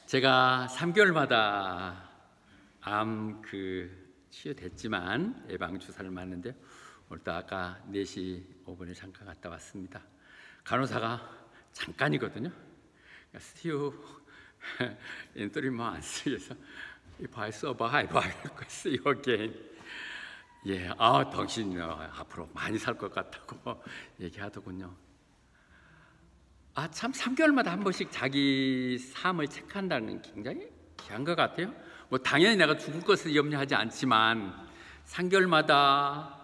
제가 3개월마다 치유됐지만 예방 주사를 맞는데 오늘도 아까 4시 5분에 잠깐 갔다 왔습니다. 간호사가 잠깐이거든요. See in 3 months. 그래서 if I survive, I will see you again. 예, 당신 앞으로 많이 살 것 같다고 얘기하더군요. 참 3개월마다 한 번씩 자기 삶을 체크한다는 게 굉장히 귀한 것 같아요. 당연히 내가 죽을 것을 염려하지 않지만 3개월마다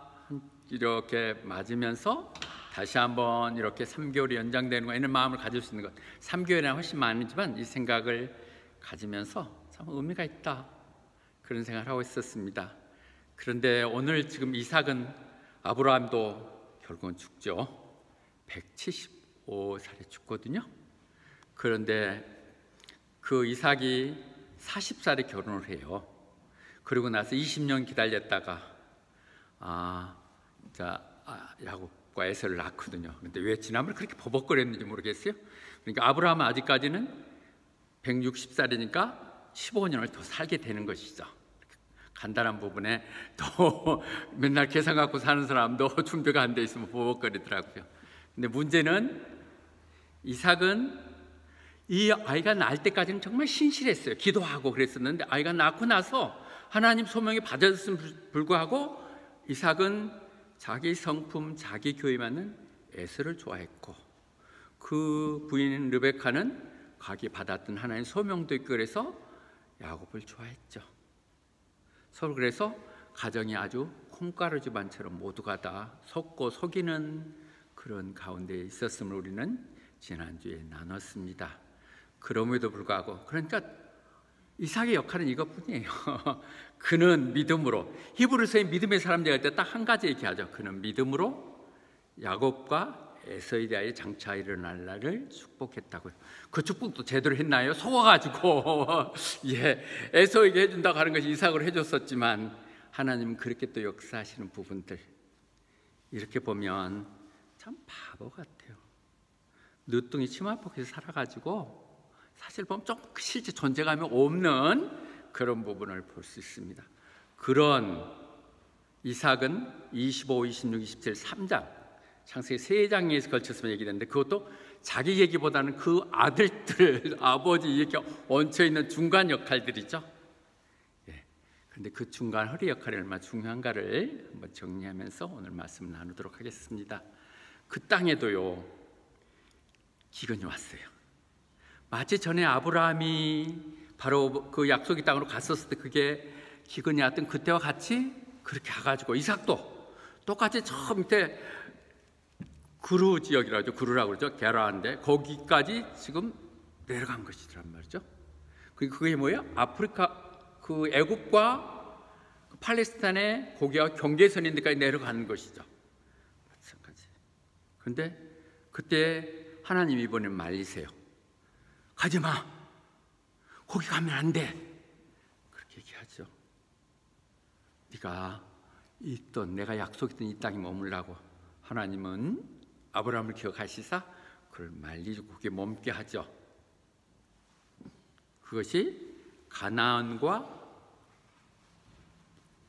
이렇게 맞으면서 다시 한번 이렇게 3개월이 연장되는 거, 이런 마음을 가질 수 있는 것, 3개월이나 훨씬 많지만 이 생각을 가지면서 참 의미가 있다, 그런 생각을 하고 있었습니다. 그런데 오늘 지금 이삭은, 아브라함도 결국은 죽죠. 175살에 죽거든요. 그런데 그 이삭이 40살에 결혼을 해요. 그리고 나서 20년 기다렸다가 야곱과 에서를 낳거든요. 그런데 왜 지난번에 그렇게 버벅거렸는지 모르겠어요. 그러니까 아브라함은 아직까지는 160살이니까 15년을 더 살게 되는 것이죠. 간단한 부분에 또 맨날 계산 갖고 사는 사람도 준비가 안 돼 있으면 버벅거리더라고요. 근데 문제는 이삭은 이 아이가 낳을 때까지는 정말 신실했어요. 기도하고 그랬었는데 아이가 낳고 나서 하나님 소명이 받았음에 불구하고 이삭은 자기 성품, 자기 교회 맞는 에서를 좋아했고, 그 부인 르베카는 자기 받았던 하나님 소명도 있고 그래서 야곱을 좋아했죠. 서로 그래서 가정이 아주 콩가루 집안처럼 모두가 다 속고 속이는 그런 가운데 있었음을 우리는 지난주에 나눴습니다. 그럼에도 불구하고, 그러니까 이삭의 역할은 이것뿐이에요. 그는 믿음으로, 히브리서의 믿음의 사람들 할 때 딱 한 가지 얘기하죠. 그는 믿음으로 야곱과 에서에 대하여 장차 일어날 날을 축복했다고요. 그 축복도 제대로 했나요? 속아가지고 에서에게 해준다고 하는 것이 이삭으로 해줬었지만 하나님은 그렇게 또 역사하시는 부분들, 이렇게 보면 참 바보 같아요. 늦둥이 치마폭에서 살아가지고 사실 보면 좀 실제 존재감이 없는 그런 부분을 볼 수 있습니다. 그런 이삭은 25, 26, 27, 3장 창세기 3장에 걸쳐서 얘기했는데, 그것도 자기 얘기보다는 그 아들들, 아버지 얘기 얹혀있는 중간 역할들이죠. 그런데 그 중간 허리 역할이 얼마나 중요한가를 한번 정리하면서 오늘 말씀을 나누도록 하겠습니다. 그 땅에도요, 기근이 왔어요. 마치 전에 아브라함이 바로 그 약속의 땅으로 갔었을 때 그게 기근이 왔던 그때와 같이 그렇게 가가지고 이삭도 똑같이 저 밑에 구루 지역이라고 하죠. 구루라고 그러죠. 게라인데 거기까지 지금 내려간 것이란 말이죠. 그게 뭐예요? 아프리카, 그 애굽과 팔레스타인의 거기와 경계선인 데까지 내려가는 것이죠. 마찬가지. 그런데 그때 하나님이 이번엔 말리세요. 가지 마. 거기 가면 안 돼. 그렇게 얘기하죠. 네가 있던, 내가 약속했던 이 땅에 머물라고 하나님은 아브라함을 기억하시사 그를 말리고 그게 머물게 하죠. 그것이 가나안과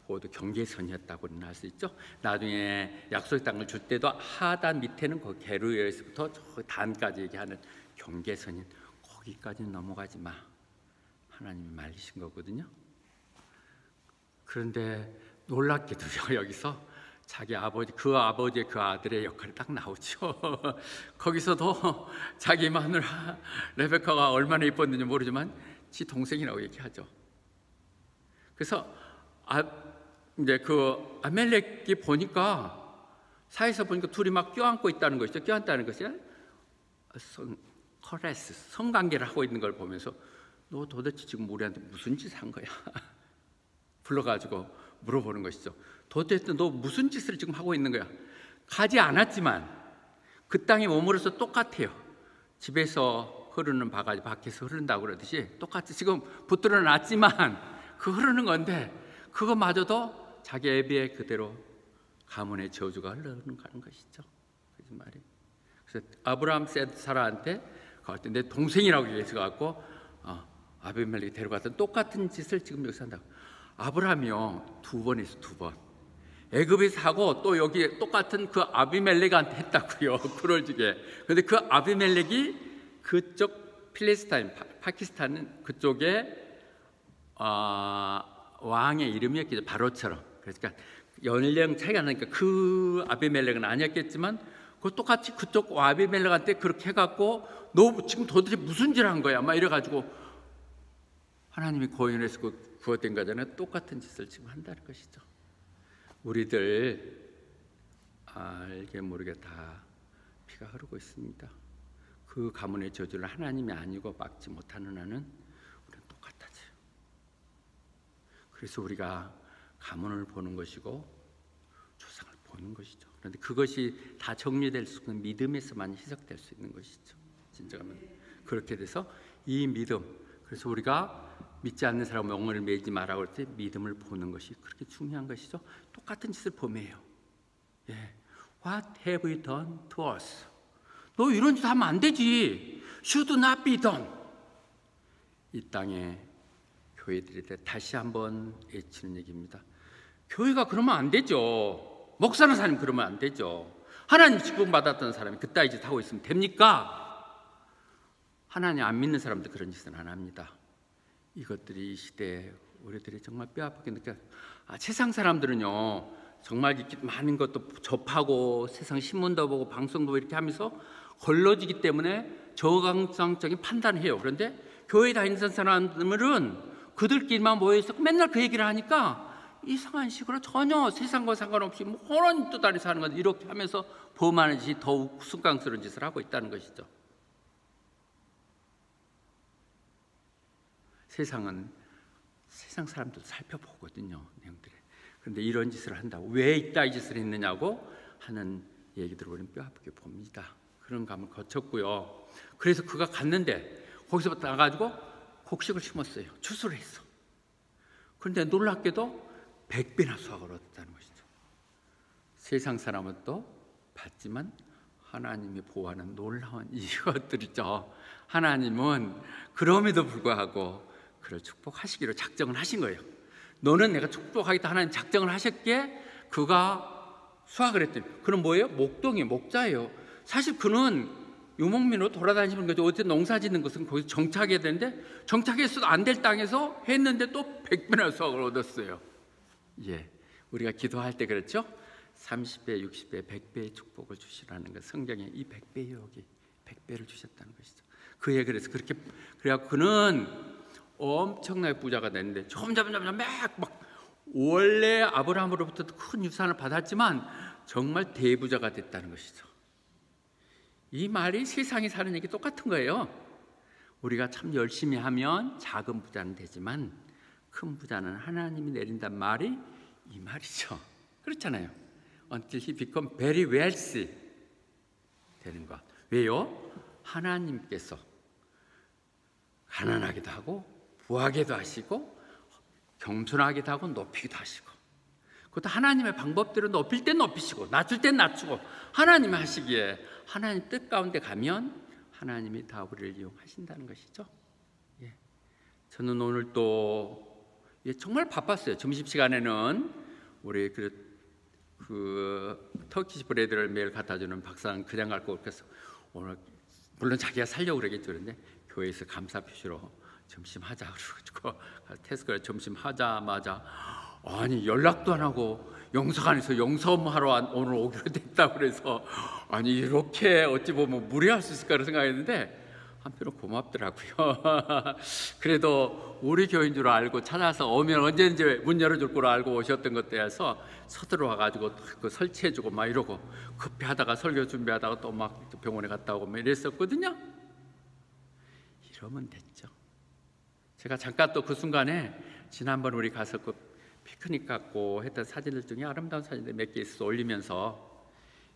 모두 경계선이었다고 할 수 있죠. 나중에 약속의 땅을 줄 때도 하단 밑에는 그 게르에서부터 저 단까지 얘기하는 경계선인 거기까지는 넘어가지 마. 하나님이 말리신 거거든요. 그런데 놀랍게도요, 여기서 자기 아버지, 그 아버지의 그 아들의 역할이 딱 나오죠. 거기서도 자기 마누라 레베카가 얼마나 이뻤는지 모르지만 지 동생이라고 얘기하죠. 그래서 이제 그 아멜렉이 보니까 사이에서 보니까 둘이 막 껴안고 있다는 것이죠. 껴안다는 것이 커레스, 성관계를 하고 있는 걸 보면서 너 도대체 지금 우리한테 무슨 짓을 한 거야? 불러가지고 물어보는 것이죠. 도대체 너 무슨 짓을 지금 하고 있는 거야? 가지 않았지만 그 땅에 머무러서 똑같아요. 집에서 흐르는 바가지 밖에서 흐른다고 그러듯이 똑같이 지금 붙들어 놨지만 그 흐르는 건데 그것마저도 자기 애비의 그대로 가문의 저주가 흘러가는 것이죠. 그래서 말이에요. 그래서 아브라함 사라한테 내 동생이라고 얘기해서 갖고 아비멜렉이 데려갔던 똑같은 짓을 지금 여기서 한다고. 아브라함이요 2번 했어. 2번 애굽에서 하고 또 여기 똑같은 그 아비멜렉한테 했다고요. 그럴 적에. 근데 그 아비멜렉이 그쪽 필리스타인 파키스탄은 그쪽에 왕의 이름이었겠죠. 바로처럼. 그러니까 연령 차이가 나니까 그 아비멜렉은 아니었겠지만 그 똑같이 그쪽 아비멜렉한테 그렇게 해갖고 너 지금 도대체 무슨 짓을 한 거야? 막 이래가지고 하나님이 고인해서 구원된 거잖아요. 똑같은 짓을 지금 한다는 것이죠. 우리들 알게 모르게 다 피가 흐르고 있습니다. 그 가문의 저주를 하나님이 아니고 막지 못하는 한은 우리는 똑같아져요. 그래서 우리가 가문을 보는 것이고 조상을 보는 것이죠. 그런데 그것이 다 정리될 수 있는 믿음에서만 희석될 수 있는 것이죠. 진정하면 그렇게 돼서 이 믿음, 그래서 우리가 믿지 않는 사람 영혼을 매지 마라고 할 때 믿음을 보는 것이 그렇게 중요한 것이죠. 똑같은 짓을 범해요. 예. What have you done to us? 너 이런 짓 하면 안 되지. Should not be done. 이 땅에 교회들이 다시 한번 외치는 얘기입니다. 교회가 그러면 안 되죠. 목사는 사람이 그러면 안 되죠. 하나님 직분받았던 사람이 그따위 짓 하고 있으면 됩니까? 하나님 안 믿는 사람도 그런 짓은 안 합니다. 이것들이 이 시대에 우리들이 정말 뼈아프게 느껴요. 세상 사람들은요 정말 이렇게 많은 것도 접하고 세상 신문도 보고 방송도 보고 이렇게 하면서 걸러지기 때문에 저강성적인 판단을 해요. 그런데 교회 다니는 사람들은 그들끼리만 모여있어 맨날 그 얘기를 하니까 이상한 식으로 전혀 세상과 상관없이 그런 뜻 아래 사는 것 이렇게 하면서 범하는 짓이 더욱 숭강스러운 짓을 하고 있다는 것이죠. 세상은 세상 사람들도 살펴보거든요. 내용들이. 그런데 이런 짓을 한다고 왜 이따 이 짓을 했느냐고 하는 얘기들을 우리는 뼈아프게 봅니다. 그런 감을 거쳤고요. 그래서 그가 갔는데 거기서부터 나가지고 곡식을 심었어요. 추수를 했어. 그런데 놀랍게도 100배나 수확을 얻었다는 것이죠. 세상 사람은 또 받지만 하나님이 보호하는 놀라운 이것들이죠. 하나님은 그럼에도 불구하고 그를 축복하시기로 작정을 하신 거예요. 너는 내가 축복하겠다 하나님 작정을 하셨기에 그가 수확을 했더니 그는 뭐예요? 목동이에요. 목자예요. 사실 그는 유목민으로 돌아다니는 거죠. 어쨌든 농사 짓는 것은 거기서 정착해야 되는데 정착했어도 안 될 땅에서 했는데 또 100배나 수확을 얻었어요. 예, 우리가 기도할 때 그렇죠? 30배, 60배, 100배의 축복을 주시라는 것. 성경에 이 100배의 여기 100배를 주셨다는 것이죠. 그에 그래서 그렇게 그래갖고 그는 엄청나게 부자가 됐는데 점점 막 원래 아브라함으로부터 큰 유산을 받았지만 정말 대부자가 됐다는 것이죠. 이 말이 세상이 사는 얘기 똑같은 거예요. 우리가 참 열심히 하면 작은 부자는 되지만 큰 부자는 하나님이 내린다는 말이 이 말이죠. 그렇잖아요. Until he become very wealthy 되는 것. 왜요? 하나님께서 가난하기도 하고 부하게도 하시고 겸손하기도 하고 높이기도 하시고 그것도 하나님의 방법대로 높일 땐 높이시고 낮출 땐 낮추고 하나님이 하시기에 하나님 뜻 가운데 가면 하나님이 다 우리를 이용하신다는 것이죠. 예. 저는 오늘 또 정말 바빴어요. 점심시간에는 우리 그 터키시 브레드를 매일 갖다주는 박사는 그냥 갈 거 그래서 오늘 물론 자기가 살려고 그러겠죠. 그런데 교회에서 감사 표시로 점심 하자 그러고 테스크에 점심 하자마자 아니 연락도 안 하고 영사관에서 영사 업무하러 오늘 오기로 됐다고 그래서 아니 이렇게 어찌 보면 무례할 수 있을까를 생각했는데 한편으로 고맙더라고요. 그래도 우리 교회인 줄 알고 찾아서 오면 언제든지 문 열어줄 걸 알고 오셨던 것들에서 서둘러 와가지고 그 설치해주고 막 이러고 급히 하다가 설교 준비하다가 또 막 병원에 갔다 오고 막 이랬었거든요. 이러면 됐죠. 제가 잠깐 또 그 순간에 지난번 우리 가서 그 피크닉 갖고 했던 사진들 중에 아름다운 사진들 몇 개 있어서 올리면서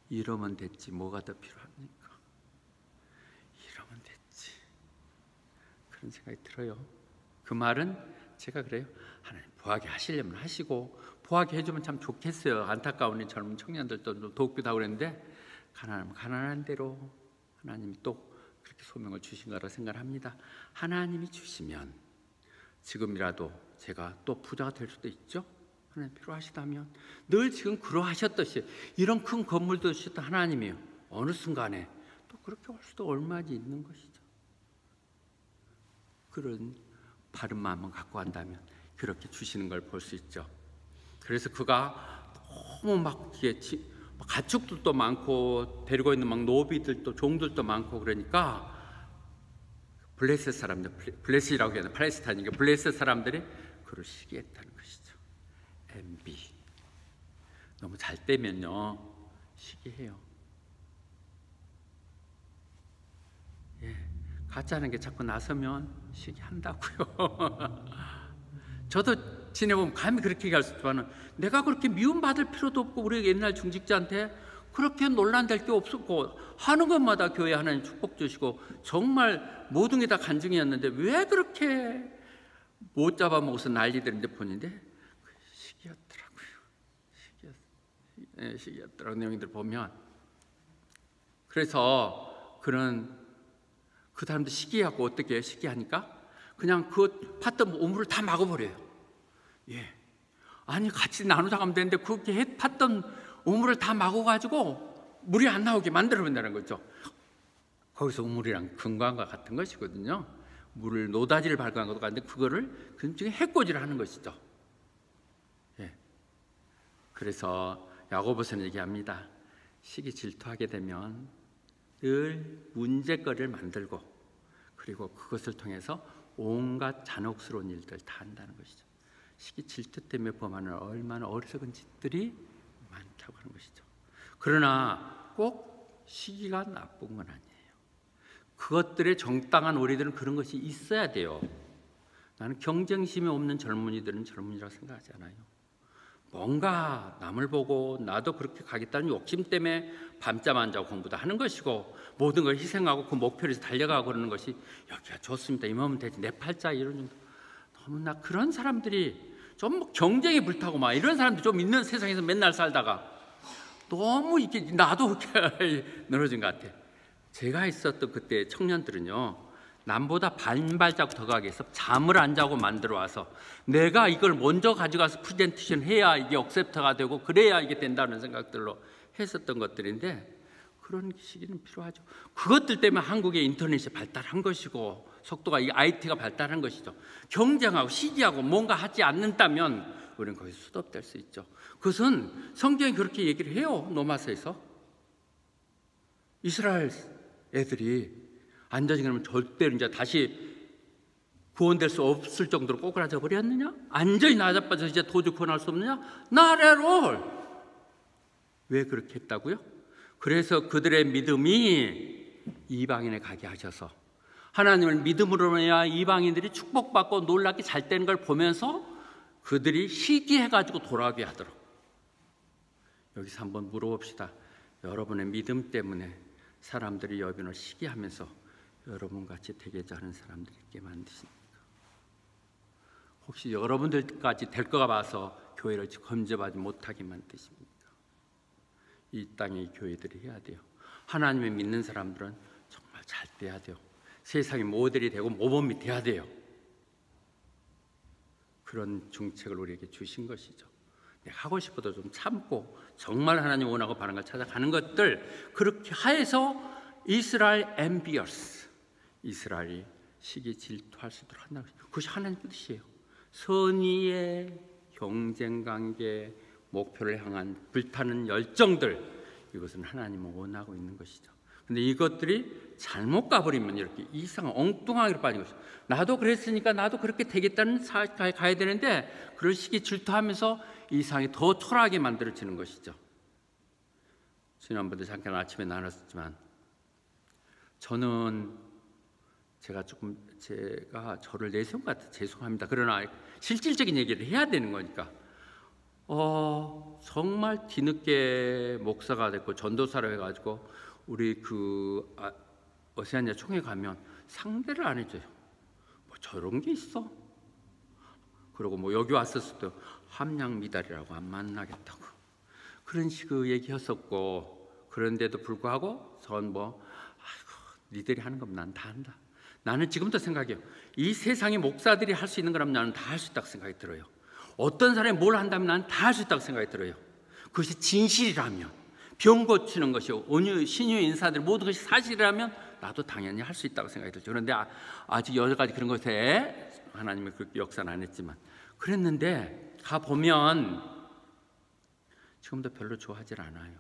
이러면 됐지 뭐가 더 필요합니까? 이러면 됐지 그런 생각이 들어요. 그 말은 제가 그래요. 하나님 부하게 하시려면 하시고 부하게 해주면 참 좋겠어요. 안타까운 이 젊은 청년들도 좀 돕기도 하고 그랬는데 가난하면 가난한 대로 하나님이 또 그렇게 소명을 주신 거라고 생각합니다. 하나님이 주시면 지금이라도 제가 또 부자가 될 수도 있죠. 하나님 필요하시다면 늘 지금 그러하셨듯이 이런 큰 건물도 주셨던 하나님이요, 어느 순간에 또 그렇게 올 수도 얼마지 있는 것이죠. 그런 바른 마음을 갖고 한다면 그렇게 주시는 걸 볼 수 있죠. 그래서 그가 너무 막 가축들도 많고 데리고 있는 막 노비들도 종들도 많고 그러니까 블레셋 사람들, 블레셋이라고 해야 되나, 팔레스타인이니까 블레셋 사람들이 그를 시기했다는 것이죠. MB. 너무 잘 되면요 시기해요. 예, 가짜는 게 자꾸 나서면 시기한다고요. 저도 지내보면 감히 그렇게 얘기할 수 있지만 내가 그렇게 미움받을 필요도 없고 우리 옛날 중직자한테 그렇게 논란될 게 없었고 하는 것마다 교회 하나님 축복 주시고 정말 모든 게 다 간증이었는데 왜 그렇게 못 잡아먹어서 난리들인데 보는데 시기였더라고요. 시기였더라고 내용들 보면. 그래서 그런 그 사람들 시기하고 어떻게 해요? 시기하니까 그냥 그 팠던 우물을 다 막아버려요. 예. 아니 같이 나누자 하면 되는데 그렇게 팠던 우물을 다 막아가지고 물이 안 나오게 만들어본다는 거죠. 거기서 우물이랑 금광과 같은 것이거든요. 물을 노다지를 발광한 것도 같은데 그거를 그중에 해코지를 하는 것이죠. 예. 그래서 야고보서는 얘기합니다. 시기 질투하게 되면 늘 문제거리를 만들고 그리고 그것을 통해서 온갖 잔혹스러운 일들 다 한다는 것이죠. 시기 질투 때문에 범하는 얼마나 어리석은 짓들이 많다고 하는 것이죠. 그러나 꼭 시기가 나쁜 건 아니에요. 그것들의 정당한 우리들은 그런 것이 있어야 돼요. 나는 경쟁심이 없는 젊은이들은 젊은이라고 생각하지 않아요. 뭔가 남을 보고 나도 그렇게 가겠다는 욕심 때문에 밤잠 안 자고 공부도 하는 것이고 모든 걸 희생하고 그 목표를 위해서 달려가고 그러는 것이 여기가 좋습니다. 이러면 되지. 내 팔자 이런 정도. 너무나 그런 사람들이 좀 경쟁에 불타고 막 이런 사람들이 좀 있는 세상에서 맨날 살다가 너무 이렇게 나도 늘어진 것 같아. 제가 있었던 그때 청년들은요, 남보다 반발자국 더 가게 해서 잠을 안 자고 만들어 와서 내가 이걸 먼저 가져가서 프레젠테이션 해야 이게 억셉트가 되고 그래야 이게 된다는 생각들로 했었던 것들인데 그런 시기는 필요하죠. 그것들 때문에 한국의 인터넷이 발달한 것이고 속도가 이 IT가 발달한 것이죠. 경쟁하고 시기하고 뭔가 하지 않는다면 우리는 거기서 수도업될 수 있죠. 그것은 성경이 그렇게 얘기를 해요. 로마서에서 이스라엘 애들이 안전히 그러면 절대로 이제 다시 구원될 수 없을 정도로 꼬꾸라져 버렸느냐? 완전히 나자빠져 이제 도저히 구원할 수 없느냐? Not at all. 왜 그렇게 했다고요? 그래서 그들의 믿음이 이방인에 가게 하셔서 하나님을 믿음으로야 이방인들이 축복받고 놀랍게 잘 되는 걸 보면서 그들이 시기해가지고 돌아오게 하도록. 여기서 한번 물어봅시다. 여러분의 믿음 때문에 사람들이 여러분을 시기하면서 여러분같이 되고자 하는 사람들이 있게 만드십니까? 혹시 여러분들까지 될 거가 봐서 교회를 검증하지 못하게 만드십니까? 이 땅의 교회들이 해야 돼요. 하나님을 믿는 사람들은 정말 잘 돼야 돼요. 세상의 모델이 되고 모범이 돼야 돼요. 그런 중책을 우리에게 주신 것이죠. 내가 하고 싶어도 좀 참고 정말 하나님 원하고 바라는 걸 찾아가는 것들, 그렇게 하여서 이스라엘 엠비어스, 이스라엘이 시기 질투할 수 있도록 한다는 것이죠. 그것이 하나님의 뜻이에요. 선의의 경쟁관계, 목표를 향한 불타는 열정들, 이것은 하나님은 원하고 있는 것이죠. 근데 이것들이 잘못 가버리면 이렇게 이상한 엉뚱하게 빠진 것이죠. 나도 그랬으니까 나도 그렇게 되겠다는 사회에 가야 되는데 그럴 시기 질투하면서 이상이 더 초라하게 만들어지는 것이죠. 지난번에 잠깐 아침에 나눴지만 저는 제가 저를 내세운 것 같아요. 죄송합니다. 그러나 실질적인 얘기를 해야 되는 거니까 정말 뒤늦게 목사가 됐고 전도사로 해가지고 우리 오세아니아 총회 가면 상대를 안 해줘요. 뭐 저런 게 있어? 그리고 뭐 여기 왔었을 때 함량 미달이라고 안 만나겠다고 그런 식의 얘기였었고, 그런데도 불구하고 전 니들이 하는 거면 난 다 한다. 나는 지금도 생각해요. 이 세상에 목사들이 할 수 있는 거라면 나는 다 할 수 있다고 생각이 들어요. 어떤 사람이 뭘 한다면 나는 다 할 수 있다고 생각이 들어요. 그것이 진실이라면, 병 고치는 것이요, 온유, 신유 인사들 모든 것이 사실이라면 나도 당연히 할 수 있다고 생각이 들죠. 그런데 아직 여러 가지 그런 것에 하나님이 그 역사는 안 했지만 그랬는데 가보면 지금도 별로 좋아하질 않아요.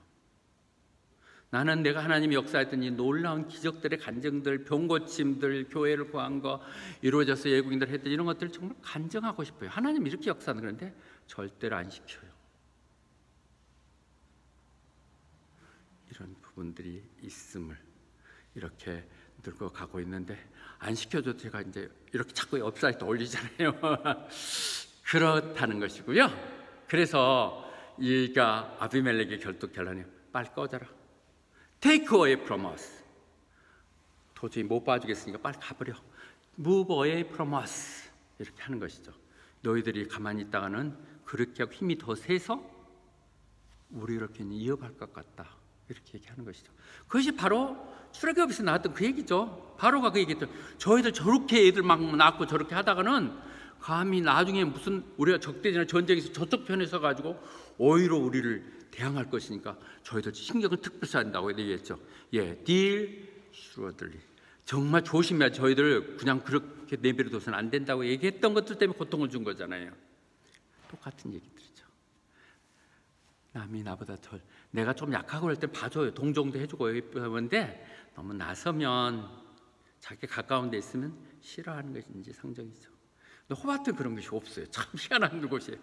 나는 내가 하나님이 역사했던 이 놀라운 기적들의 간증들, 병고침들, 교회를 구한 거, 이루어져서 외국인들 했던 이런 것들을 정말 간증하고 싶어요. 하나님 이렇게 역사하는 그런데 절대로 안 시켜요. 이런 부분들이 있음을 이렇게 늙어가고 있는데 안 시켜줘도 제가 이제 이렇게 자꾸 웹사이트 올리잖아요. 그렇다는 것이고요. 그래서 이가 아비멜렉의 결론이에요. 빨리 꺼져라. Take away from us. 도저히 못 봐주겠으니까 빨리 가버려. Move away from us. 이렇게 하는 것이죠. 너희들이 가만히 있다가는 그렇게 하고 힘이 더 세서 우리를 괜히 이어갈 것 같다. 이렇게 얘기하는 것이죠. 그것이 바로 출애굽에서 나왔던 그 얘기죠. 바로가 그 얘기죠. 저희들 저렇게 애들 막 낳고 저렇게 하다가는 감히 나중에 무슨 우리가 적대지나 전쟁에서 저쪽 편에 서가지고 오히려 우리를 대항할 것이니까 저희들 신경을 특별히 써야 한다고 얘기했죠. 예, 딜 슈어들리. 정말 조심해야 저희들 그냥 그렇게 내버려둬서는 안 된다고 얘기했던 것들 때문에 고통을 준 거잖아요. 똑같은 얘기들이죠. 남이 나보다 덜 내가 좀 약하고 그럴 때 봐줘요. 동정도 해주고 하는데 너무 나서면 자기 가까운 데 있으면 싫어하는 것인지 상정이죠. 근데 호바트는 그런 것이 없어요. 참 희한한 곳이에요.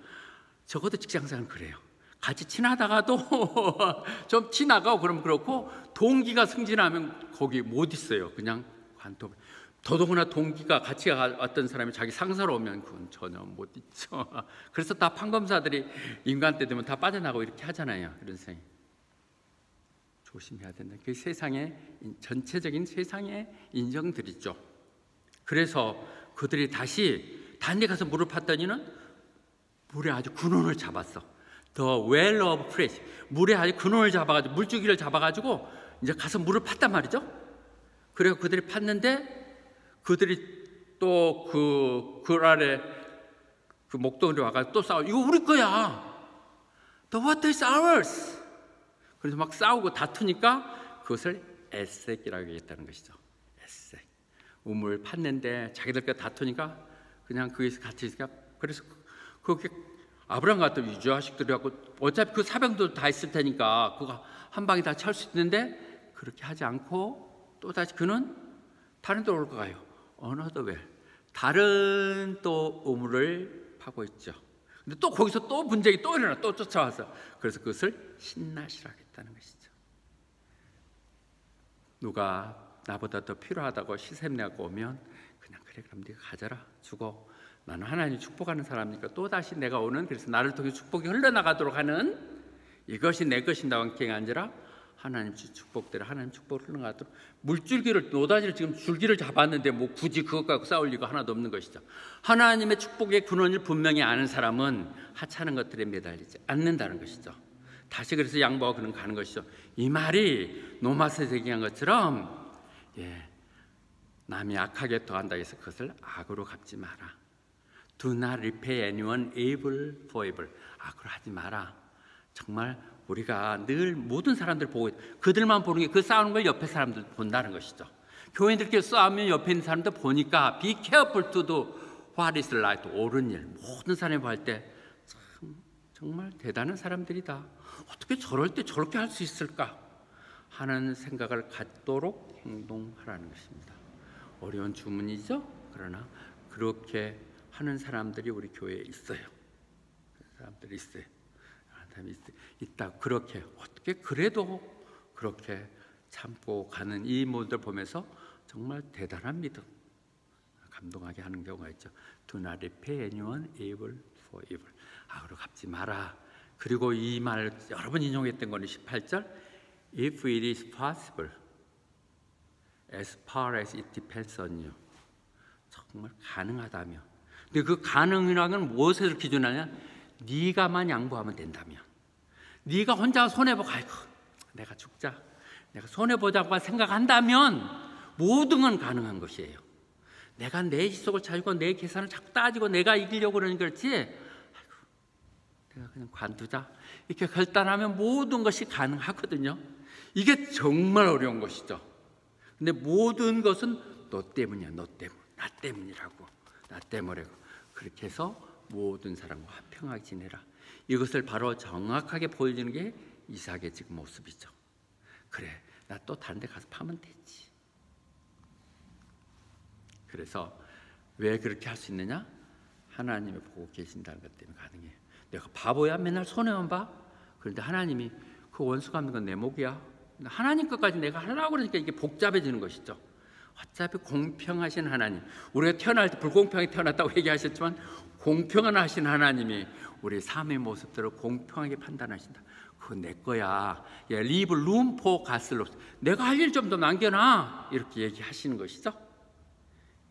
적어도 직장생활은 그래요. 같이 친하다가도 좀 티나가고 그러면 그렇고 동기가 승진하면 거기 못 있어요. 그냥 관둬. 더더구나 동기가 같이 왔던 사람이 자기 상사로 오면 그건 전혀 못 있죠. 그래서 다 판검사들이 인간 때 되면 다 빠져나가고 이렇게 하잖아요. 그런 생각 조심해야 된다. 그 세상의 전체적인 세상의 인정들이죠. 그래서 그들이 다시 다른 데 가서 물을 팠더니는 물에 아주 근원을 잡았어. The well of fresh. 물에 아주 근원을 잡아가지고 물줄기를 잡아가지고 이제 가서 물을 팠단 말이죠. 그래서 그들이 팠는데 그들이 또 그 아래 그 목동에 와가지고 또 싸워. 이거 우리 거야. The water is ours. 그래서 막 싸우고 다투니까 그것을 에색이라고 얘기했다는 것이죠. 에색. 우물 팠는데 자기들끼리 다투니까 그냥 거기서 같이 있으니까 그래서 그렇게 아브라함 같은 이 자식들이 갖고 어차피 그 사병도 다 있을 테니까 그거 한 방에 다 채울 수 있는데 그렇게 하지 않고 또 다시 그는 다른 데로 올 거예요. Another well. 다른 또 우물을 파고 있죠. 근데 또 거기서 또 분쟁이 또 일어나 또 쫓아와서 그래서 그것을 신낫이라고 했다는 것이죠. 누가 나보다 더 필요하다고 시샘내고 오면 그냥 그래 그럼 네가 가져라 주고 나는 하나님 축복하는 사람이니까 또다시 내가 오는 그래서 나를 통해 축복이 흘러나가도록 하는 이것이 내 것인다고 한 게 아니라 하나님 축복대로 하나님 축복을 흘러나가도록 물줄기를 노다지를 지금 줄기를 잡았는데 뭐 굳이 그것 갖고 싸울 리가 하나도 없는 것이죠. 하나님의 축복의 근원을 분명히 아는 사람은 하찮은 것들에 매달리지 않는다는 것이죠. 다시 그래서 양보하고 그는 가는 것이죠. 이 말이 노마스에서 얘기한 것처럼 남이 악하게 더한다 해서 그것을 악으로 갚지 마라. Do not repay anyone evil for evil. 악으로 하지 마라. 정말 우리가 늘 모든 사람들 보고 그들만 보는 게 그 싸우는 걸 옆에 사람들 본다는 것이죠. 교인들끼리 싸우면 옆에 있는 사람들 보니까 be careful to do what is right. 옳은 일 모든 사람이 볼 때 정말 대단한 사람들이다. 어떻게 저럴 때 저렇게 할 수 있을까 하는 생각을 갖도록 행동하라는 것입니다. 어려운 주문이죠. 그러나 그렇게 하는 사람들이 우리 교회에 있어요. 사람들이 있어요. 있다. 그렇게 어떻게 그래도 그렇게 참고 가는 이 모습을 보면서 정말 대단한 믿음, 감동하게 하는 경우가 있죠. Do not repay anyone evil for evil. 악으로 갚지 마라. 그리고 이 말 여러 번 인용했던 거는 18절 If it is possible as far as it depends on you. 정말 가능하다면. 근데 그 가능이라는 건 무엇을 기준하냐? 네가만 양보하면 된다면. 네가 혼자 손해보고 아이고 내가 죽자 내가 손해보자고 생각한다면 모든 건 가능한 것이에요. 내가 내 지속을 찾고 내 계산을 자꾸 따지고 내가 이기려고 그러는 그렇지, 아이고, 내가 그냥 관두자 이렇게 결단하면 모든 것이 가능하거든요. 이게 정말 어려운 것이죠. 근데 모든 것은 너 때문이야, 너 때문, 나 때문이라고, 나 때문이라고. 그렇게 해서 모든 사람과 화평하게 지내라. 이것을 바로 정확하게 보여주는 게 이삭의 지금 모습이죠. 그래, 나 또 다른 데 가서 파면 되지. 그래서 왜 그렇게 할 수 있느냐? 하나님이 보고 계신다는 것 때문에 가능해요. 내가 바보야? 맨날 손해만 봐? 그런데 하나님이 그 원수 갚는 건 내 몫이야. 하나님 것까지 내가 하려고 그러니까 이게 복잡해지는 것이죠. 어차피 공평하신 하나님, 우리가 태어날 때 불공평하게 태어났다고 얘기하셨지만 공평한 하신 하나님이 우리 삶의 모습들을 공평하게 판단하신다. 그거 내 거야. 야, 리브 룸포 가슬로, 내가 할 일 좀 더 남겨놔. 이렇게 얘기하시는 것이죠.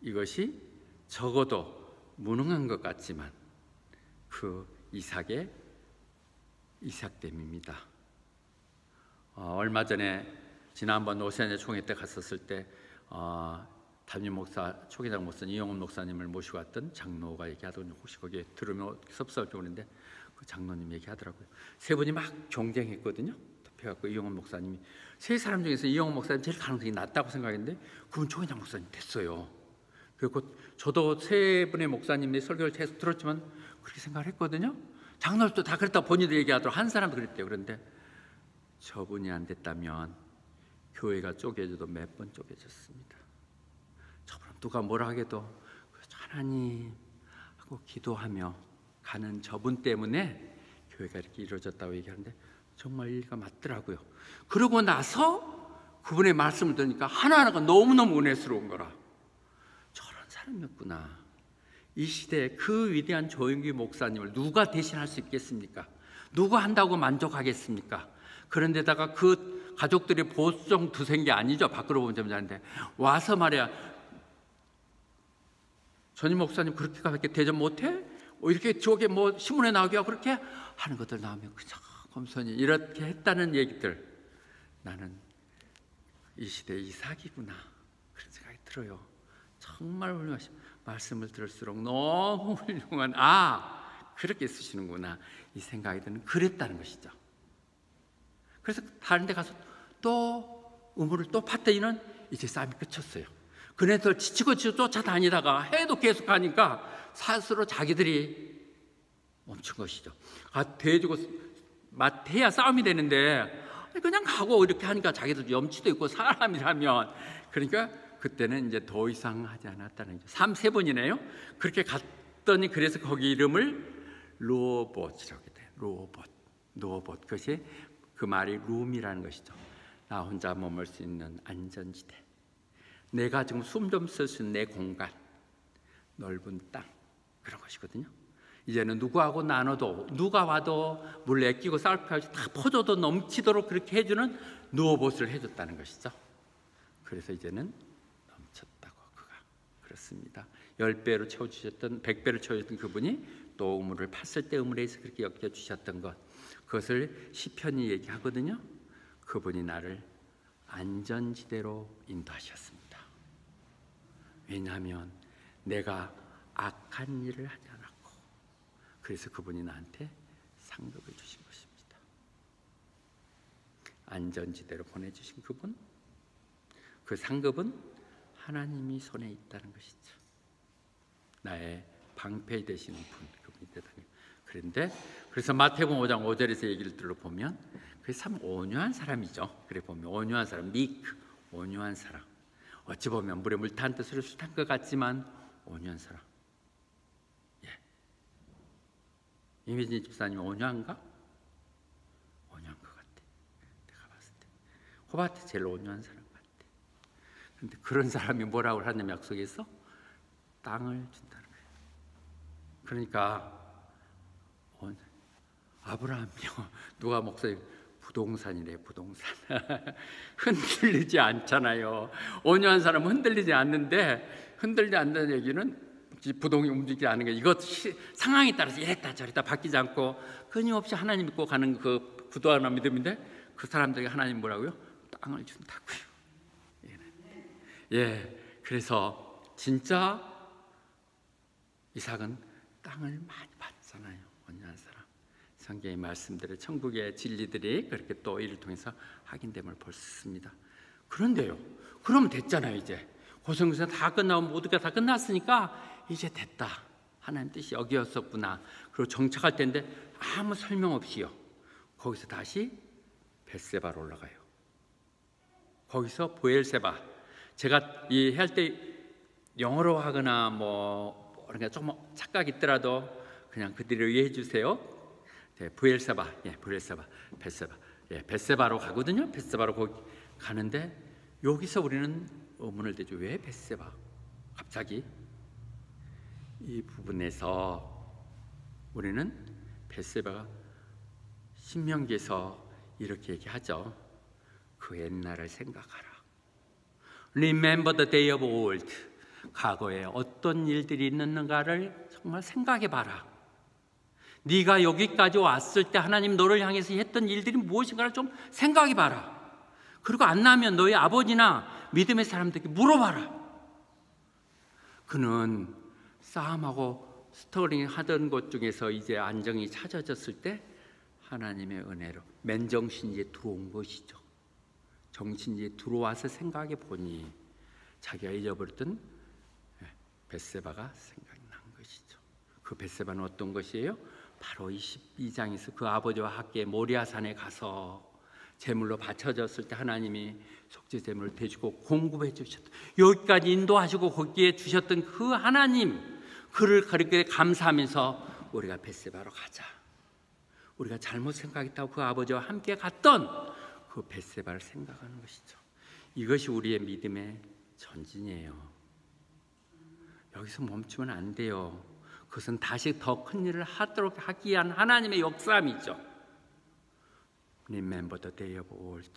이것이 적어도 무능한 것 같지만 그 이삭됨입니다. 얼마 전에 지난번 오세아니아 총회 때 갔었을 때 담임 목사, 초기장 목사 이영훈 목사님을 모시고 왔던 장로가 얘기하더니, 혹시 거기에 들으면 섭섭할 정도인데 그 장로님 얘기하더라고요. 세 분이 막 경쟁했거든요. 덮여갖고 이영훈 목사님이, 세 사람 중에서 이영훈 목사님 제일 가능성이 낮다고 생각했는데 그분 초기장 목사님 됐어요. 그리고 저도 세 분의 목사님의 설교를 계속 들었지만 그렇게 생각을 했거든요. 장로들도 다 그랬다고 본인들 얘기하더라고요. 한 사람도 그랬대요. 그런데 저분이 안 됐다면 교회가 쪼개져도 몇 번 쪼개졌습니다. 저분은 누가 뭐라 하게도 하나님 하고 기도하며 가는 저분 때문에 교회가 이렇게 이루어졌다고 얘기하는데 정말 일리가 맞더라고요. 그러고 나서 그분의 말씀을 들으니까 하나하나가 너무너무 은혜스러운 거라. 저런 사람이었구나. 이 시대에 그 위대한 조영기 목사님을 누가 대신할 수 있겠습니까? 누가 한다고 만족하겠습니까? 그런데다가 그 가족들이 보수종 두센 게 아니죠. 밖으로 보면 좀 자는데 와서 말이야, 전임 목사님 그렇게밖에 대접 못해? 이렇게 저게 뭐 신문에 나오게 하고 그렇게 하는 것들 나오면 그저 검선이 이렇게 했다는 얘기들, 나는 이 시대의 이삭이구나 그런 생각이 들어요. 정말 훌륭하신 말씀을 들을수록 너무 훌륭한, 그렇게 쓰시는구나 이 생각이 드는, 그랬다는 것이죠. 그래서 다른 데 가서 또 우물을 또 팠더니는 이제 싸움이 끝쳤어요. 그네들 지치고 쫓아다니다가 해도 계속 가니까 스스로 자기들이 멈춘 것이죠. 돼지고 맞해야 싸움이 되는데 그냥 가고 이렇게 하니까 자기들 염치도 있고 사람이라면, 그러니까 그때는 이제 더 이상 하지 않았다는 거죠. 3-4번이네요. 그렇게 갔더니 그래서 거기 이름을 르호봇이라고 해요. 르호봇. 그것이 그 말이 룸이라는 것이죠. 나 혼자 머물 수 있는 안전지대, 내가 지금 숨 좀 쉴 수 있는 내 공간, 넓은 땅, 그런 것이거든요. 이제는 누구하고 나눠도, 누가 와도 물 애끼고 쌀 펴지 다 퍼줘도 넘치도록 그렇게 해주는 르호봇을 해줬다는 것이죠. 그래서 이제는 넘쳤다고 그가 그렇습니다. 10배로 채워주셨던, 100배로 채워주셨던 그분이 또 우물을 팠을 때 우물에서 그렇게 엮여주셨던 것, 그것을 시편이 얘기하거든요. 그분이 나를 안전지대로 인도하셨습니다. 왜냐하면 내가 악한 일을 하지 않았고, 그래서 그분이 나한테 상급을 주신 것입니다. 안전지대로 보내주신 그분, 그 상급은 하나님이 손에 있다는 것이죠. 나의 방패 되시는 분, 그분이 대단해요. 그런데 그래서 마태복음 5장 5절에서 얘기를 들어보면 그게 참 온유한 사람이죠. 그래 보면 온유한 사람, 온유한 사람. 어찌 보면 물에 물 탄 뜻으로 술 탄 것 같지만 온유한 사람. 이미진 집사님 온유한가? 온유한 것 같아. 내가 봤을 때 호바트 제일 온유한 사람 같아. 그런데 그런 사람이 뭐라고 하냐면 약속에서 땅을 준다는 거예요. 그러니까 아브라함이요, 누가 목사님 부동산이래, 부동산. 흔들리지 않잖아요. 온유한 사람은 흔들리지 않는데, 흔들리지 않는 얘기는 부동이 움직이지 않는 게, 이것 상황에 따라서 이랬다 저랬다 바뀌지 않고 끊임없이 하나님 믿고 가는 그 구도하는 믿음인데, 그 사람들에게 하나님 뭐라고요? 땅을 준다고요. 예, 그래서 진짜 이삭은 땅을 많이 봤잖아요. 언니한 사람. 성경의 말씀들의 천국의 진리들이 그렇게 또 이를 통해서 확인됨을 볼 수 있습니다. 그런데요, 그러면 됐잖아요. 이제 고생고생 다 끝나고 모두가 다 끝났으니까 이제 됐다. 하나님 뜻이 여기였었구나. 그리고 정착할 때인데 아무 설명 없이요. 거기서 다시 벳세바로 올라가요. 거기서 보엘세바. 제가 이 할 때 영어로 하거나 뭐 그러니까 조금 착각이 있더라도 그냥 그대로 이해해 주세요. 네, 보엘세바, 예, 보엘세바, 벳세바, 예, 벳세바로 가거든요. 벳세바로 거기 가는데 여기서 우리는 의문을 대죠. 왜 벳세바? 갑자기 이 부분에서 우리는 벳세바가 신명기에서 이렇게 얘기하죠. 그 옛날을 생각하라. Remember the day of old. 과거에 어떤 일들이 있는가를 정말 생각해봐라. 네가 여기까지 왔을 때 하나님 너를 향해서 했던 일들이 무엇인가를 좀 생각해봐라. 그리고 안 나면 너희 아버지나 믿음의 사람들에게 물어봐라. 그는 싸움하고 스토링 하던 것 중에서 이제 안정이 찾아졌을 때 하나님의 은혜로 맨정신이에 들어온 것이죠. 정신이에 들어와서 생각해 보니 자기가 잊어버렸던 벳세바가 생각난 것이죠. 그 벳세바는 어떤 것이에요? 바로 22장에서 그 아버지와 함께 모리아산에 가서 제물로 바쳐졌을 때 하나님이 속죄 제물을 대주고 공급해 주셨던, 여기까지 인도하시고 거기에 주셨던 그 하나님, 그를 그렇게 감사하면서 우리가 벳세바로 가자. 우리가 잘못 생각했다고 그 아버지와 함께 갔던 그 벳세바를 생각하는 것이죠. 이것이 우리의 믿음의 전진이에요. 여기서 멈추면 안 돼요. 그것은 다시 더 큰 일을 하도록 하기 위한 하나님의 역사함이죠. Remember the day of old.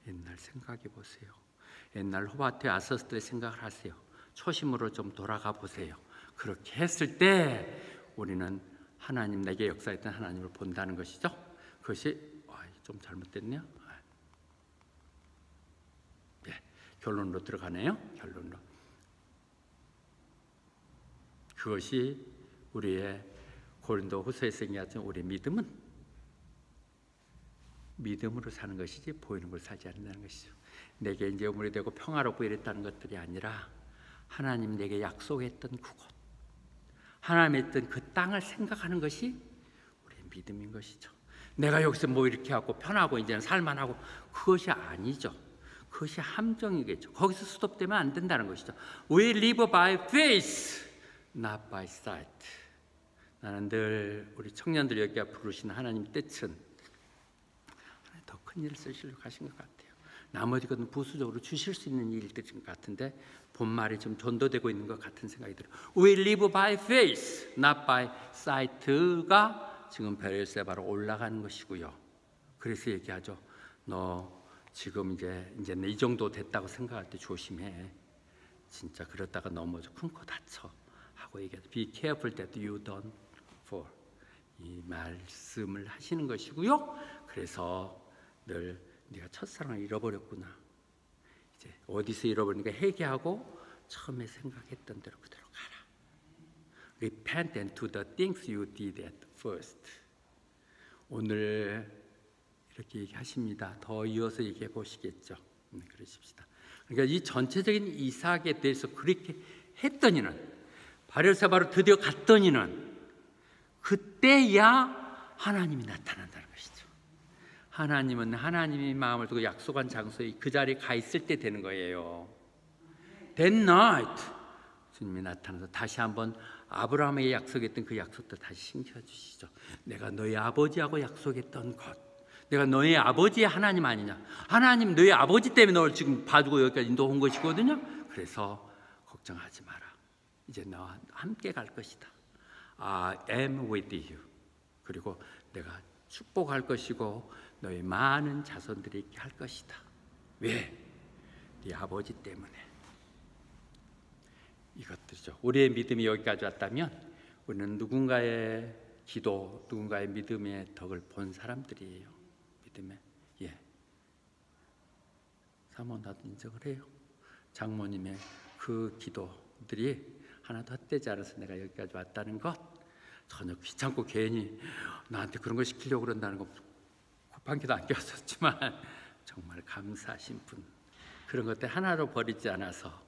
옛날 생각해 보세요. 옛날 호밭에 왔었을 때 생각을 하세요. 초심으로 좀 돌아가 보세요. 그렇게 했을 때 우리는 하나님, 내게 역사했던 하나님을 본다는 것이죠. 그것이 좀 잘못됐네요. 네, 결론으로 들어가네요. 결론으로. 그것이 우리의 고린도 후서에서 얘기하던 우리의 믿음은 믿음으로 사는 것이지 보이는 걸 사지 않는다는 것이죠. 내게 이제 우물이 되고 평화롭고 이랬다는 것들이 아니라 하나님 내게 약속했던 그곳, 하나님 했던 그 땅을 생각하는 것이 우리의 믿음인 것이죠. 내가 여기서 뭐 이렇게 하고 편하고 이제는 살만하고 그것이 아니죠. 그것이 함정이겠죠. 거기서 스톱되면 안 된다는 것이죠. We live by faith, not by sight. 나는 늘 우리 청년들 여기가 부르신 하나님 뜻은 더 큰 일을 쓰시려고 하신 것 같아요. 나머지 것은 부수적으로 주실 수 있는 일들인 것 같은데 본말이 좀 전도되고 있는 것 같은 생각이 들어요. We live by faith, not by sight가 지금 벳세바로 올라가는 것이고요. 그래서 얘기하죠. 너 지금 이제 이 정도 됐다고 생각할 때 조심해. 진짜 그러다가 넘어져 큰 코 다쳐 하고 얘기하죠. Be careful that you don't fall. 이 말씀을 하시는 것이고요. 그래서 늘 네가 첫사랑을 잃어버렸구나. 이제 어디서 잃어버리니까 회개하고 처음에 생각했던 대로 그대로 가라. Repent and do the things you did at first. 오늘 이렇게 얘기하십니다. 더 이어서 얘기해 보시겠죠. 그러십시다. 그러니까 이 전체적인 이삭에 대해서 그렇게 했더니는 바엘세바로 드디어 갔더니는 그때야 하나님이 나타난다는 것이죠. 하나님은 하나님의 마음을 두고 약속한 장소에 그 자리에 가 있을 때 되는 거예요. That night 주님이 나타나서 다시 한번 아브라함에게 약속했던 그 약속도 다시 신겨주시죠. 내가 너희 아버지하고 약속했던 것, 내가 너희 아버지의 하나님 아니냐. 하나님 너희 아버지 때문에 너를 지금 봐주고 여기까지 인도한 것이거든요. 그래서 걱정하지 마라. 이제 너와 함께 갈 것이다. I am with you. 그리고 내가 축복할 것이고 너희 많은 자손들이 있게 할 것이다. 왜? 네 아버지 때문에. 이것들이죠. 우리의 믿음이 여기까지 왔다면 우리는 누군가의 기도, 누군가의 믿음의 덕을 본 사람들이에요. 믿음의. 예. 사모 나도 인정을 해요. 장모님의 그 기도들이 하나도 헛되지 않아서 내가 여기까지 왔다는 것, 전혀 귀찮고 괜히 나한테 그런 거 시키려고 그런다는 거 곱한 기도 안 꼈었지만 정말 감사하신 분, 그런 것들 하나도 버리지 않아서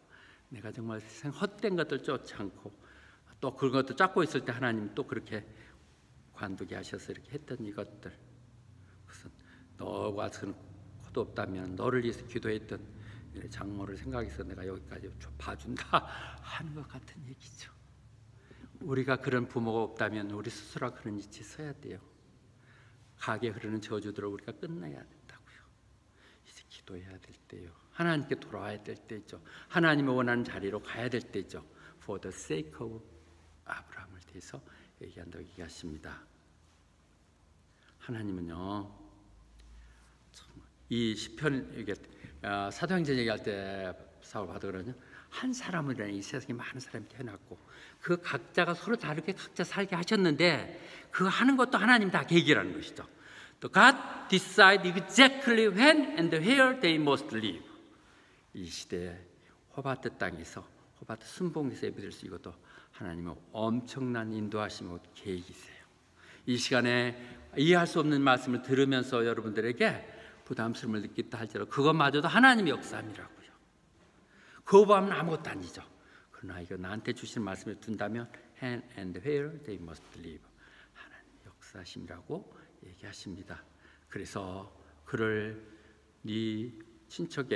내가 정말 세상 헛된 것들 쫓지 않고 또 그런 것도 쫓고 있을 때 하나님 또 그렇게 관두게 하셔서 이렇게 했던 이것들, 무슨 너와 코도 없다면 너를 위해서 기도했던 장모를 생각해서 내가 여기까지 봐준다 하는 것 같은 얘기죠. 우리가 그런 부모가 없다면 우리 스스로가 그런 위치에 서야 돼요. 가게 흐르는 저주들을 우리가 끝내야 된다고요. 이제 기도해야 될 때요. 하나님께 돌아와야 될 때죠. 하나님이 원하는 자리로 가야 될 때죠. For the sake of 아브라함을 대해서 얘기한다고 얘기하십니다. 하나님은요, 이 시편 이게 사도행전 얘기할 때 사울 바드거든요. 한 사람이라는 이 세상에 많은 사람이 태어났고 그 각자가 서로 다르게 각자 살게 하셨는데 그 하는 것도 하나님 다 계획이라는 것이죠. 또 God decide exactly when and where they must live. 이 시대에 호바트 땅에서 호바트 순봉에서 예배드릴 수 이것도 하나님의 엄청난 인도하심과 계획이세요. 이 시간에 이해할 수 없는 말씀을 들으면서 여러분들에게 부담스러움을 느낀다 할지라도 그것마저도 하나님의 역사함이라고요. 거부하면 아무것도 아니죠. 그러나 이거 나한테 주신 말씀을 둔다면 when and where they must live, 하나님의 역사심이라고 얘기하십니다. 그래서 그를 네 친척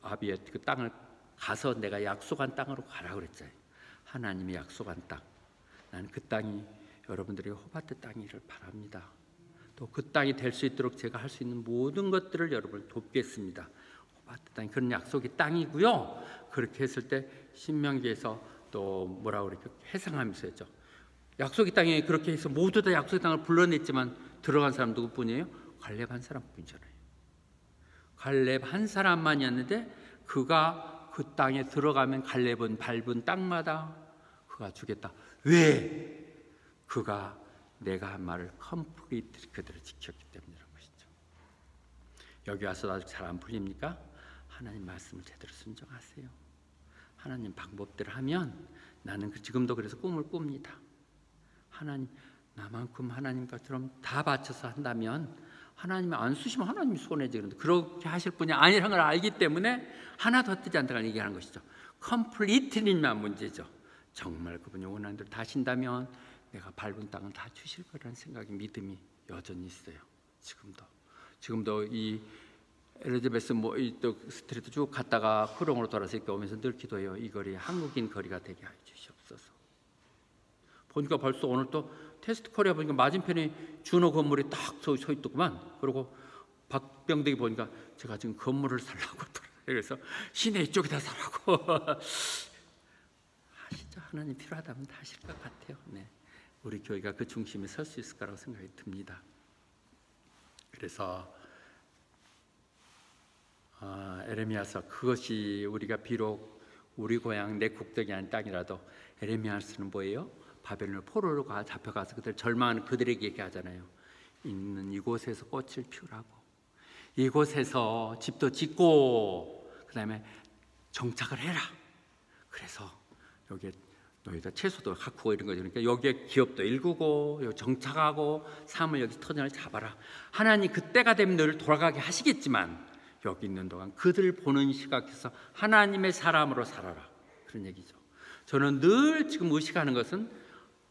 아비의 그 땅을 가서 내가 약속한 땅으로 가라 그랬잖아요. 하나님의 약속한 땅, 나는 그 땅이 여러분들의 호바트 땅이를 바랍니다. 또 그 땅이 될 수 있도록 제가 할 수 있는 모든 것들을 여러분을 돕겠습니다. 호바트 땅이 그런 약속의 땅이고요. 그렇게 했을 때 신명기에서 또 뭐라고 그렇게 해상하면서 했죠. 약속의 땅에 그렇게 해서 모두 다 약속의 땅을 불러냈지만 들어간 사람 누구뿐이에요? 갈렙 한 사람뿐이잖아요. 갈렙 한 사람만이었는데 그가 그 땅에 들어가면 갈렙은 밟은 땅마다 그가 주겠다. 왜? 그가 내가 한 말을 컴플리트 그대로 지켰기 때문이라는 것이죠. 여기 와서 아직 잘 안 풀립니까? 하나님 말씀을 제대로 순종하세요. 하나님 방법대로 하면 나는 지금도 그래서 꿈을 꿉니다. 하나님 나만큼 하나님과처럼 다 바쳐서 한다면 하나님이 안 쓰시면 하나님이 손해지. 그런데 그렇게 하실 분이 아니라는 걸 알기 때문에 하나도 헛되지 않다고 얘기하는 것이죠. 컴플리트니만 문제죠. 정말 그분이 원하는 대로 다 하신다면 내가 밟은 땅은 다 주실 거라는 생각이 믿음이 여전히 있어요. 지금도 이 엘리자베스 또 스트리트 쭉 갔다가 후롱으로 돌아서 이렇게 오면서 늘 기도해요. 이 거리 한국인 거리가 되게 해 주시옵소서. 보니까 벌써 오늘 또 테스트 코리아 보니까 맞은편에 준호 건물이 딱 서 있더구만. 그리고 박병덕이 보니까 제가 지금 건물을 살라고 그래서 시내 이쪽에다 살라고 하시죠. 하나님 필요하다면 다 하실 것 같아요. 네. 우리 교회가 그 중심에 설 수 있을 거라고 생각이 듭니다. 그래서 에레미야서 그것이 우리가 비록 우리 고향 내 국적이 아닌 땅이라도 에레미야서는 뭐예요? 바벨론을 포로로 잡혀가서 그들 절망하는 그들에게 얘기하잖아요. 있는 이곳에서 꽃을 피우라고, 이곳에서 집도 짓고 그 다음에 정착을 해라. 그래서 여기에 너희들 채소도 가꾸고 이런 거죠. 그러니까 여기에 기업도 일구고 여기 정착하고 삶을 여기 터전을 잡아라. 하나님 그때가 되면 너를 돌아가게 하시겠지만 여기 있는 동안 그들 보는 시각에서 하나님의 사람으로 살아라. 그런 얘기죠. 저는 늘 지금 의식하는 것은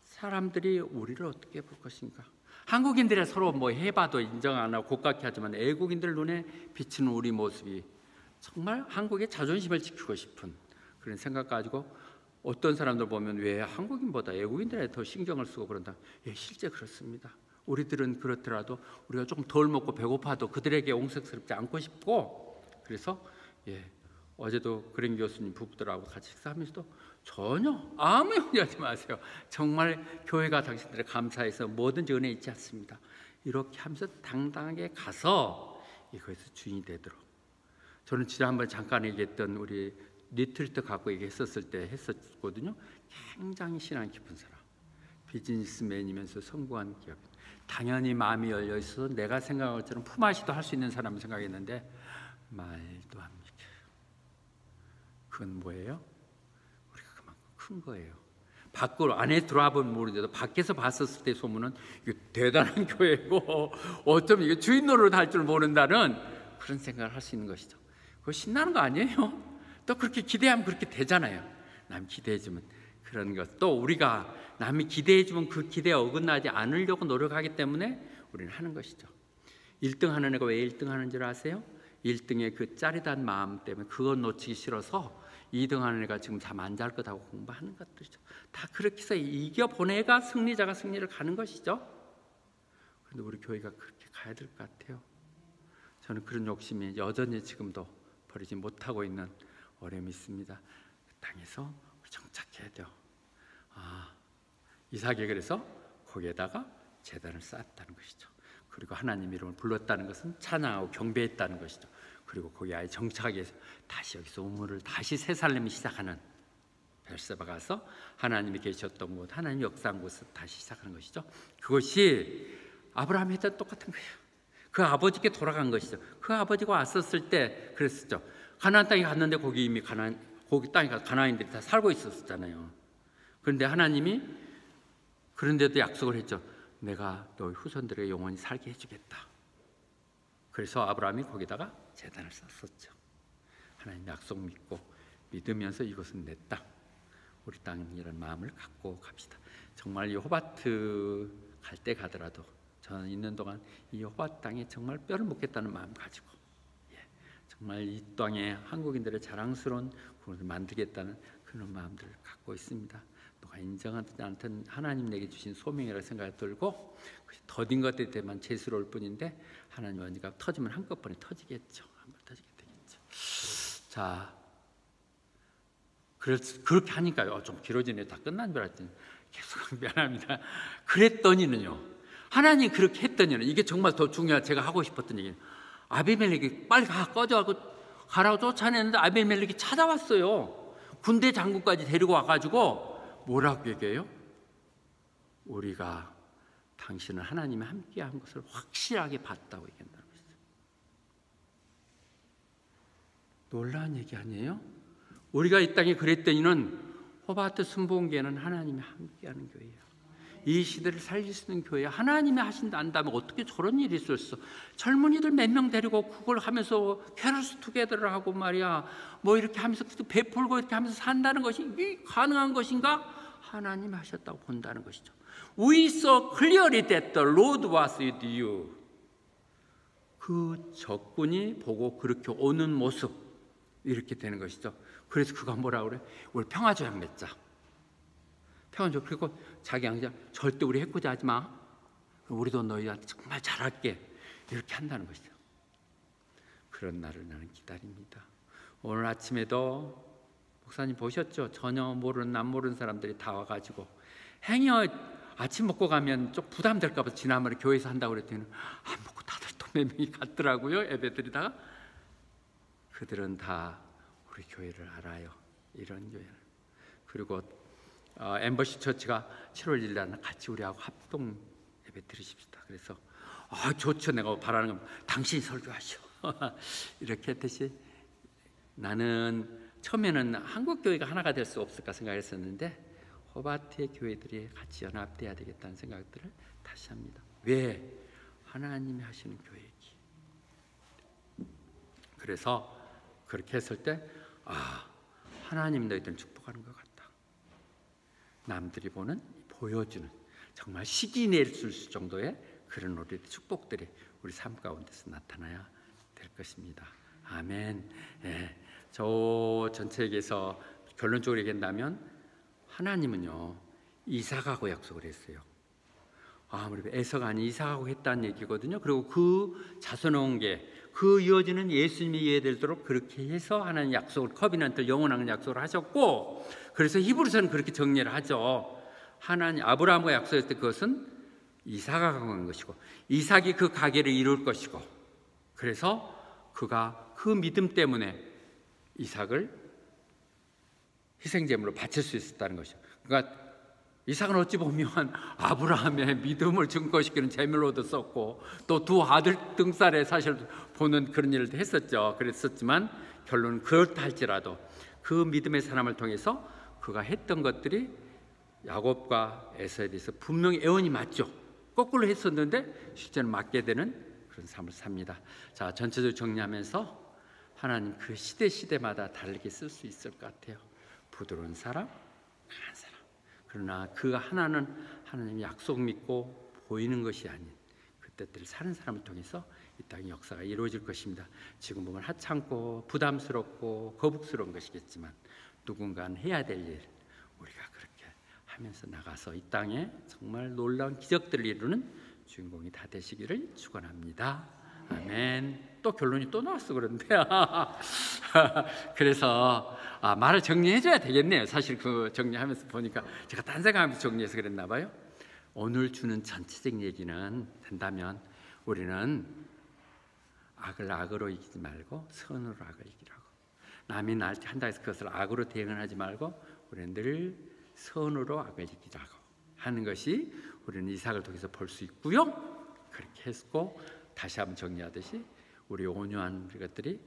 사람들이 우리를 어떻게 볼 것인가. 한국인들이 서로 뭐 해봐도 인정 안 하고 고깝게 하지만 애국인들 눈에 비치는 우리 모습이 정말 한국의 자존심을 지키고 싶은 그런 생각 가지고 어떤 사람들 보면 왜 한국인보다 애국인들에 더 신경을 쓰고 그런다. 예, 실제 그렇습니다. 우리들은 그렇더라도 우리가 조금 덜 먹고 배고파도 그들에게 옹색스럽지 않고 싶고, 그래서 어제도 그린 교수님 부부들하고 같이 식사하면서도 전혀 아무 염려하지 마세요. 정말 교회가 당신들을 감사해서 뭐든지 은혜 있지 않습니다. 이렇게 하면서 당당하게 가서 이것에서 주인이 되도록. 저는 지난번에 잠깐 얘기했던 우리 리트리트 갖고 얘기했었을 때 했었거든요. 굉장히 신앙 깊은 사람, 비즈니스맨이면서 성공한 기업, 당연히 마음이 열려 있어서 내가 생각한 것처럼 품앗이도 할 수 있는 사람을 생각했는데 말도 안 믿겨요. 그건 뭐예요? 우리가 그만큼 큰 거예요. 밖으로 안에 들어와 보면 모르는데도 밖에서 봤었을 때 소문은 이게 대단한 교회고 어쩌면 이게 주인 노릇 할 줄 모른다는 그런 생각을 할 수 있는 것이죠. 그거 신나는 거 아니에요? 또 그렇게 기대하면 그렇게 되잖아요. 남 기대해주면 그런 것. 또 우리가 남이 기대해주면 그 기대에 어긋나지 않으려고 노력하기 때문에 우리는 하는 것이죠. 1등 하는 애가 왜 1등 하는 줄 아세요? 1등의 그 짜릿한 마음 때문에 그거 놓치기 싫어서 2등 하는 애가 지금 다 만잘 것하고 공부하는 것들이죠. 다 그렇게 해서 이겨본 애가 승리자가 승리를 가는 것이죠. 그런데 우리 교회가 그렇게 가야 될 것 같아요. 저는 그런 욕심이 여전히 지금도 버리지 못하고 있는 어려움이 있습니다. 그 땅에서 우리 정착해야 돼요. 이삭이 그래서 거기에다가 제단을 쌓았다는 것이죠. 그리고 하나님 이름을 불렀다는 것은 찬양하고 경배했다는 것이죠. 그리고 거기 아예 정착하기 위해서 다시 여기서 우물을 다시 새 살림이 시작하는 벨세바 가서 하나님이 계셨던 곳, 하나님 역사한 곳을 다시 시작하는 것이죠. 그것이 아브라함이 했던 똑같은 거예요. 그 아버지께 돌아간 것이죠. 그 아버지가 왔었을 때 그랬었죠. 가나안 땅에 갔는데 거기 이미 거기 땅에 가서 가나안인들이 다 살고 있었잖아요. 그런데 하나님이 그런데도 약속을 했죠. 내가 너희 후손들에게 영원히 살게 해주겠다. 그래서 아브라함이 거기다가 제단을 쌓았었죠. 하나님 약속 믿고 믿으면서 이것은 내 땅, 우리 땅이라는 마음을 갖고 갑시다. 정말 이 호바트 갈 때 가더라도 저는 있는 동안 이 호바트 땅에 정말 뼈를 묻겠다는 마음 가지고 정말 이 땅에 한국인들의 자랑스러운 국을 만들겠다는 그런 마음들을 갖고 있습니다. 누가 인정하지 않던 하나님 내게 주신 소명이라는 생각이 들고 더딘 것들 때만 죄스러울 뿐인데 하나님 언니가 터지면 한꺼번에 터지겠죠. 한번 터지게 되겠죠. 자, 그렇게 하니까요. 좀 길어지네. 다 끝난 줄 알았더니 계속 미안합니다. 그랬더니는요. 하나님 그렇게 했더니는 이게 정말 더 중요한 제가 하고 싶었던 얘기는 아비멜렉이 빨리 꺼져가고 가라고 쫓아냈는데 아비멜렉이 찾아왔어요. 군대 장군까지 데리고 와가지고 뭐라고 얘기해요? 우리가 당신은 하나님이 함께한 것을 확실하게 봤다고 얘기한다는 것이죠. 놀라운 얘기 아니에요? 우리가 이 땅에 그랬더니는 호바트 순복음교회는 하나님이 함께하는 교회예요. 이 시대를 살릴 수 있는 교회야. 하나님이 하신다 안다면 어떻게 저런 일이 있었어? 젊은이들 몇 명 데리고 그걸 하면서 캐러스 투게더를 하고 말이야 뭐 이렇게 하면서 베풀고 이렇게 하면서 산다는 것이 이게 가능한 것인가? 하나님이 하셨다고 본다는 것이죠. We saw clearly that the Lord was with you. 그 적군이 보고 그렇게 오는 모습 이렇게 되는 것이죠. 그래서 그가 뭐라고 그래? 우리 평화조약 맺자. 평화조약. 그리고 자기 양자 절대 우리 해코지 하지 마. 우리도 너희한테 정말 잘할게. 이렇게 한다는 것이죠. 그런 날을 나는 기다립니다. 오늘 아침에도 목사님 보셨죠? 전혀 모르는 남 모르는 사람들이 다 와가지고 행여 아침 먹고 가면 좀 부담될까 봐 지난번에 교회에서 한다고 그랬더니 안 먹고 다들 또 몇 명이 갔더라고요. 예배들이 다. 그들은 다 우리 교회를 알아요. 이런 교회를. 그리고 엠버시 처치가 7월 1일 날 같이 우리하고 합동 예배 드리십시다. 그래서 좋죠. 내가 바라는 건 당신이 설교하셔. 이렇게 했듯이 나는 처음에는 한국 교회가 하나가 될 수 없을까 생각했었는데 호바트의 교회들이 같이 연합돼야 되겠다는 생각들을 다시 합니다. 왜? 하나님이 하시는 교회이기. 그래서 그렇게 했을 때 하나님 너희들은 축복하는 것 같다. 남들이 보여주는 정말 시기 낼 수 정도의 그런 우리 축복들이 우리 삶 가운데서 나타나야 될 것입니다. 아멘. 저 전체에게서 결론적으로 얘기한다면 하나님은요 이삭하고 약속을 했어요. 우리 에서가 아닌 이삭하고 했다는 얘기거든요. 그리고 그 자손 온 게 그 이어지는 예수님이 이해되도록 그렇게 해서 하나님 약속을 커비넌트를 영원한 약속을 하셨고 그래서 히브리서는 그렇게 정리를 하죠. 하나님 아브라함과 약속했을 때 그것은 이삭하고 한 것이고 이삭이 그 가계를 이룰 것이고 그래서 그가 그 믿음 때문에 이삭을 희생제물로 바칠 수 있었다는 것이죠. 그러니까 이삭은 어찌 보면 아브라함의 믿음을 증거시키는 제물로도 썼고 또 두 아들 등살에 사실 보는 그런 일을 했었죠. 그랬었지만 결론은 그렇다 할지라도 그 믿음의 사람을 통해서 그가 했던 것들이 야곱과 에서에 대해서 분명히 애원이 맞죠. 거꾸로 했었는데 실제는 맞게 되는 그런 삶을 삽니다. 자, 전체적으로 정리하면서 하나님 그 시대마다 다르게 쓸 수 있을 것 같아요. 부드러운 사람, 강한 사람. 그러나 그 하나는 하나님의 약속 믿고 보이는 것이 아닌 그 때들을 사는 사람을 통해서 이 땅의 역사가 이루어질 것입니다. 지금 보면 하찮고 부담스럽고 거북스러운 것이겠지만 누군가는 해야 될 일, 우리가 그렇게 하면서 나가서 이 땅에 정말 놀라운 기적들을 이루는 주인공이 다 되시기를 축원합니다. 아멘. 또 결론이 또 나왔어 그런데 그래서 말을 정리해줘야 되겠네요. 사실 그 정리하면서 보니까 제가 딴 생각하면서 정리해서 그랬나 봐요. 오늘 주는 전체적 얘기는 된다면 우리는 악을 악으로 이기지 말고 선으로 악을 이기라고. 남이 나한테 한다 해서 그것을 악으로 대응을 하지 말고 우리는 늘 선으로 악을 이기라고 하는 것이 우리는 이삭을 통해서 볼 수 있고요. 그렇게 했고 다시 한번 정리하듯이 우리 온유한 우리 것들이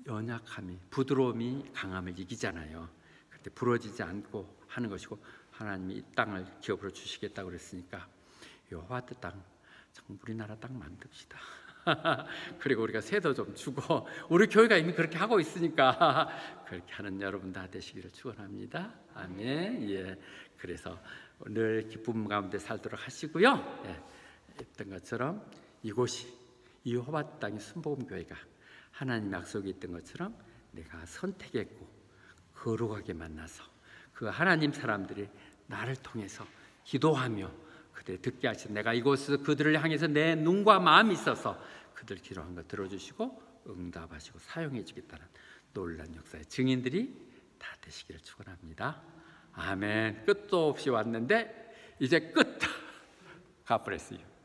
연약함이 부드러움이 강함을 이기잖아요. 그때 부러지지 않고 하는 것이고 하나님이 이 땅을 기업으로 주시겠다고 그랬으니까 여호와의 땅 정말 우리나라 땅 만듭시다. 그리고 우리가 세도 좀 주고 우리 교회가 이미 그렇게 하고 있으니까 그렇게 하는 여러분 다 되시기를 축원합니다. 아멘. 예. 그래서 늘 기쁨 가운데 살도록 하시고요. 예. 했던 것처럼 이곳이 이 여호와 땅의 순복음 교회가 하나님 약속이 있던 것처럼 내가 선택했고 거룩하게 만나서 그 하나님 사람들이 나를 통해서 기도하며 그들 듣게 하신 내가 이곳에서 그들을 향해서 내 눈과 마음이 있어서 그들 기도한 거 들어주시고 응답하시고 사용해 주겠다는 놀라운 역사의 증인들이 다 되시기를 축원합니다. 아멘. 끝도 없이 왔는데 이제 끝. God bless you.